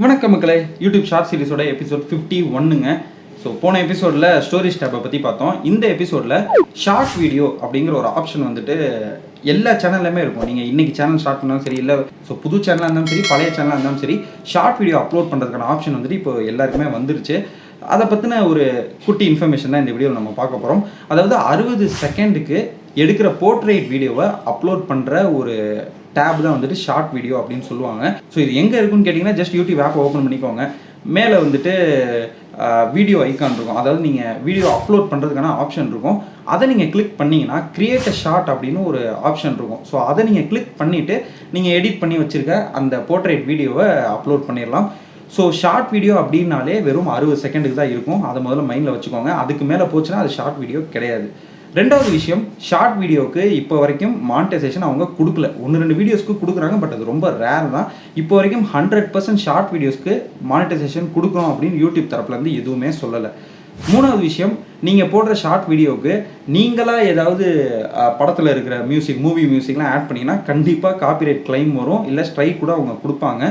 வணக்கம் மக்களே, YouTube short சீரிஸோட episode 51ங்க. So போன எபிசோடில் ஸ்டோரி ஸ்டெப்பை பற்றி பார்த்தோம். இந்த எபிசோடில் ஷார்ட் வீடியோ அப்படிங்கிற ஒரு ஆப்ஷன் வந்துட்டு எல்லா சேனல்லையுமே இருக்கும். நீங்கள் இன்றைக்கி சேனல் ஸ்டார்ட் பண்ணாலும் சரி, இல்லை ஸோ புது சேனலாக இருந்தாலும் சரி, பழைய சேனலாக இருந்தாலும் சரி, ஷார்ட் வீடியோ அப்லோட் பண்ணுறதுக்கான ஆப்ஷன் வந்துட்டு இப்போ எல்லாருக்குமே வந்துருச்சு. அதை பற்றின ஒரு குட்டி இன்ஃபர்மேஷன் தான் இந்த வீடியோவில் நம்ம பார்க்க போகிறோம். அதாவது 60 செகண்டுக்கு எடுக்கிற போர்ட்ரேட் வீடியோவை அப்லோட் பண்ணுற ஒரு டேப் தான் வந்துட்டு ஷார்ட் வீடியோ அப்படின்னு சொல்லுவாங்க. ஸோ இது எங்கே இருக்குன்னு கேட்டிங்கன்னா, ஜஸ்ட் யூடியூப் ஆப் ஓப்பன் பண்ணிக்கோங்க. மேலே வந்துட்டு வீடியோ ஐக்கான் இருக்கும். அதாவது நீங்கள் வீடியோ அப்லோட் பண்ணுறதுக்கான ஆப்ஷன் இருக்கும். அதை நீங்கள் கிளிக் பண்ணிங்கன்னா கிரியேட் அ ஷார்ட் அப்படின்னு ஒரு ஆப்ஷன் இருக்கும். ஸோ அதை நீங்கள் கிளிக் பண்ணிவிட்டு நீங்கள் எடிட் பண்ணி வச்சுருக்க அந்த போர்ட்ரேட் வீடியோவை அப்லோட் பண்ணிடலாம். ஸோ ஷார்ட் வீடியோ அப்படின்னாலே வெறும் 60 செகண்டுக்கு தான் இருக்கும். அதை முதல்ல மைண்டில் வச்சுக்கோங்க. அதுக்கு மேலே போச்சுன்னா அது ஷார்ட் வீடியோ கிடையாது. ரெண்டாவது விஷயம், ஷார்ட் வீடியோவுக்கு இப்போ வரைக்கும் மானிட்டைசேஷன் அவங்க கொடுக்கல. 1-2 வீடியோஸ்க்கு கொடுக்குறாங்க, பட் அது ரொம்ப ரேர் தான். இப்போ வரைக்கும் 100% ஷார்ட் வீடியோஸ்க்கு மானிட்டைசேஷன் கொடுக்குறோம் அப்படின்னு யூடியூப் தரப்புலேருந்து எதுவுமே சொல்லலை. மூணாவது விஷயம், நீங்கள் போடுற ஷார்ட் வீடியோவுக்கு நீங்களாக ஏதாவது படத்தில் இருக்கிற மூவி மியூசிக்லாம் ஆட் பண்ணிங்கன்னா கண்டிப்பாக காப்பிரைட் கிளைம் வரும், இல்லை ஸ்ட்ரைக் கூட அவங்க கொடுப்பாங்க.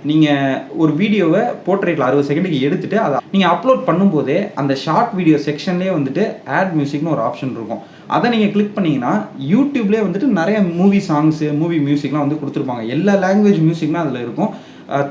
நீங்கள் ஒரு வீடியோவை போர்ட்ரேட்டில் 60 செகண்டுக்கு எடுத்துகிட்டு அதை நீங்கள் அப்லோட் பண்ணும்போதே அந்த ஷார்ட் வீடியோ செக்ஷன்லேயே வந்துட்டு ஆட் மியூசிக்னு ஒரு ஆப்ஷன் இருக்கும். அதை நீங்கள் கிளிக் பண்ணிங்கன்னா யூடியூப்லேயே வந்துட்டு நிறைய மூவி மியூசிக்லாம் வந்து கொடுத்துருப்பாங்க. எல்லா லாங்குவேஜ் மியூசிக்மே அதில் இருக்கும்.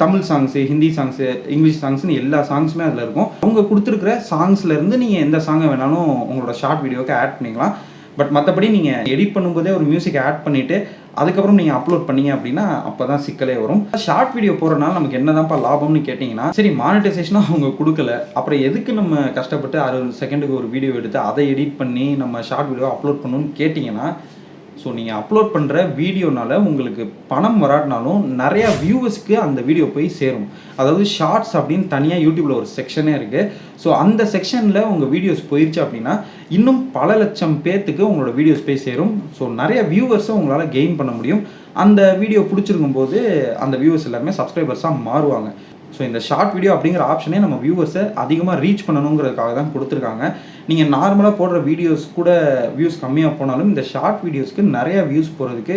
Tamil songs, Hindi songs, English சாங்ஸ்னு எல்லா சாங்ஸுமே அதில் இருக்கும். அவங்க கொடுத்துருக்குற சாங்ஸ்லேருந்து நீங்கள் எந்த சாங்கை வேணாலும் உங்களோட ஷார்ட் வீடியோவுக்கு ஆட் பண்ணிக்கலாம். பட் மற்றபடி நீங்கள் எடிட் பண்ணும்போதே ஒரு மியூசிக் ஆட் பண்ணிவிட்டு அதுக்கப்புறம் நீங்கள் அப்லோட் பண்ணீங்க அப்படின்னா அப்போ தான் சிக்கலே வரும். ஷார்ட் வீடியோ போகிறனால நமக்கு என்னதான்ப்பா லாபம்னு கேட்டிங்கன்னா, சரி மானிட்டைசேஷனாக அவங்க கொடுக்கல, அப்புறம் எதுக்கு நம்ம கஷ்டப்பட்டு 60 செகண்டுக்கு ஒரு வீடியோ எடுத்து அதை எடிட் பண்ணி நம்ம ஷார்ட் வீடியோ அப்லோட் பண்ணணும்னு கேட்டிங்கன்னா, ஸோ நீங்கள் அப்லோட் பண்ணுற வீடியோனால உங்களுக்கு பணம் வராட்டினாலும் நிறையா வியூவர்ஸ்க்கு அந்த வீடியோ போய் சேரும். அதாவது ஷார்ட்ஸ் அப்படின்னு தனியாக யூடியூப்பில் ஒரு செக்ஷனே இருக்குது. ஸோ அந்த செக்ஷனில் உங்கள் வீடியோஸ் போயிடுச்சு அப்படின்னா இன்னும் பல லட்சம் பேர்த்துக்கு உங்களோட வீடியோஸ் போய் சேரும். ஸோ நிறைய வியூவர்ஸை உங்களால் கெயின் பண்ண முடியும். அந்த வீடியோ பிடிச்சிருக்கும் போது அந்த வியூவர்ஸ் எல்லாருமே சப்ஸ்கிரைபர்ஸாக மாறுவாங்க. ஸோ இந்த ஷார்ட் வீடியோ அப்படிங்கிற ஆப்ஷனே நம்ம வியூவர்ஸை அதிகமாக ரீச் பண்ணணுங்கிறதுக்காக தான் கொடுத்துருக்காங்க. நீங்கள் நார்மலாக போடுற வீடியோஸ் கூட வியூஸ் கம்மியாக போனாலும் இந்த ஷார்ட் வீடியோஸ்க்கு நிறைய வியூஸ் போகிறதுக்கு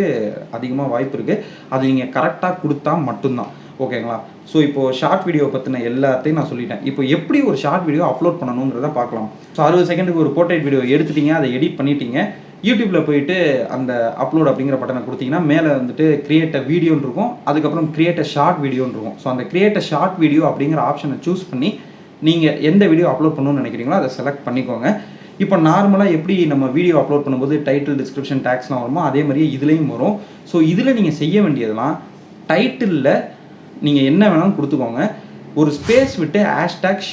அதிகமாக வாய்ப்பு இருக்குது. அது நீங்கள் கரெக்டாக கொடுத்தா மட்டும்தான். ஓகேங்களா? ஸோ இப்போது ஷார்ட் வீடியோ பற்றின எல்லாத்தையும் நான் சொல்லிட்டேன். இப்போ எப்படி ஒரு ஷார்ட் வீடியோ அப்லோட் பண்ணணுங்கிறத பார்க்கலாம். ஸோ 60 செகண்டுக்கு ஒரு போர்ட்ரேட் வீடியோ எடுத்துட்டீங்க, அதை எடிட் பண்ணிட்டீங்க. யூடியூப்பில் போயிட்டு அந்த அப்லோட் அப்படிங்கிற பட்டனை கொடுத்தீங்கன்னா மேலே வந்துட்டு கிரியேட் அ வீடியோன்னு இருக்கும். அதுக்கப்புறம் கிரியேட் அ ஷார்ட் வீடியோன்னு இருக்கும். ஸோ அந்த கிரியேட் அ ஷார்ட் வீடியோ அப்படிங்கிற ஆப்ஷனை சூஸ் பண்ணி நீங்கள் எந்த வீடியோ அப்லோட் பண்ணணும்னு நினைக்கிறீங்களோ அதை செலக்ட் பண்ணிக்கோங்க. இப்போ நார்மலாக எப்படி நம்ம வீடியோ அப்லோட் பண்ணும்போது டைட்டில், டிஸ்கிரிப்ஷன், டேக்ஸ்லாம் வருமோ அதே மாதிரியே இதுலேயும் வரும். ஸோ இதில் நீங்கள் செய்ய வேண்டியதெல்லாம் டைட்டிலில் நீங்கள் என்ன வேணாலும் கொடுத்துக்கோங்க. ஒரு ஸ்பேஸ் விட்டு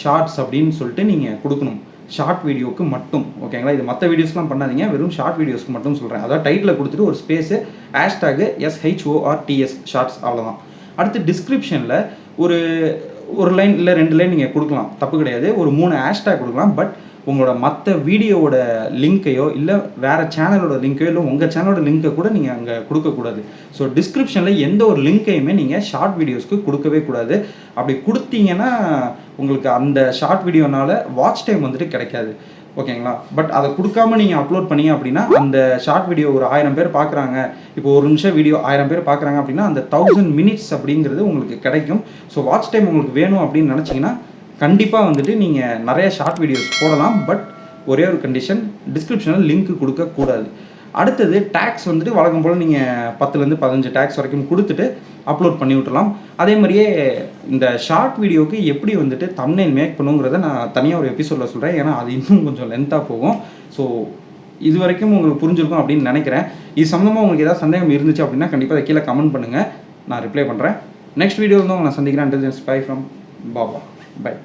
#ஷார்ட்ஸ் அப்படின்னு சொல்லிட்டு நீங்கள் கொடுக்கணும். ஷார்ட் வீடியோவுக்கு மட்டும். ஓகேங்களா? இது மற்ற வீடியோஸ்லாம் பண்ணாதீங்க, வெறும் ஷார்ட் வீடியோஸ்க்கு மட்டும் சொல்கிறேன். அதாவது டைட்டில் கொடுத்துட்டு ஒரு ஸ்பேஸு #SHORTS ஷார்ட்ஸ், அவ்வளோதான். அடுத்து டிஸ்கிரிப்ஷனில் ஒரு லைன் இல்லை 2 லைன் நீங்கள் கொடுக்கலாம், தப்பு கிடையாது. ஒரு 3 ஹேஷ்டேக் கொடுக்கலாம். பட் உங்களோட மற்ற வீடியோவோட லிங்க்கையோ இல்லை வேறு சேனலோட லிங்க்கையோ இல்லை உங்கள் சேனலோட லிங்க்கை கூட நீங்கள் அங்கே கொடுக்கக்கூடாது. ஸோ டிஸ்கிரிப்ஷனில் எந்த ஒரு லிங்க்கையுமே நீங்கள் ஷார்ட் வீடியோஸ்க்கு கொடுக்கவே கூடாது. அப்படி கொடுத்தீங்கன்னா உங்களுக்கு அந்த ஷார்ட் வீடியோனால வாட்ச் டைம் வந்துட்டு கிடைக்காது. ஓகேங்களா? பட் அதை கொடுக்காம நீங்கள் அப்லோட் பண்ணீங்க அப்படின்னா அந்த ஷார்ட் வீடியோ ஒரு 1000 பேர் பார்க்குறாங்க. இப்போ 1 நிமிஷம் வீடியோ 1000 பேர் பார்க்குறாங்க அப்படின்னா அந்த 1000 மினிட்ஸ் அப்படிங்கிறது உங்களுக்கு கிடைக்கும். ஸோ வாட்ச் டைம் உங்களுக்கு வேணும் அப்படின்னு நினச்சிங்கன்னா கண்டிப்பாக வந்துட்டு நீங்கள் நிறைய ஷார்ட் வீடியோஸ் போடலாம். பட் ஒரே ஒரு கண்டிஷன், டிஸ்கிரிப்ஷனில் லிங்க் கொடுக்கக்கூடாது. அடுத்தது டேக்ஸ் வந்துட்டு வழக்கம் போல் நீங்கள் 10லேருந்து 15 டேக்ஸ் வரைக்கும் கொடுத்துட்டு அப்லோட் பண்ணி விட்டுலாம். அதே மாதிரியே இந்த ஷார்ட் வீடியோவுக்கு எப்படி வந்துட்டு தம்ப்நெயில் மேக் பண்ணுங்கிறத நான் தனியாக ஒரு எபிசோடில் சொல்கிறேன். ஏன்னா அது இன்னும் கொஞ்சம் லென்த்தாக போகும். ஸோ இது வரைக்கும் உங்களுக்கு புரிஞ்சிருக்கும் அப்படின்னு நினைக்கிறேன். இது சம்மந்தமாக உங்களுக்கு ஏதாவது சந்தேகம் இருந்துச்சு அப்படின்னா கண்டிப்பாக அதை கீழே கமெண்ட் பண்ணுங்கள், நான் ரிப்ளை பண்ணுறேன். நெக்ஸ்ட் வீடியோ வந்து உங்களை நான் சந்திக்கிறேன். Until then, bye from Baba. Bye.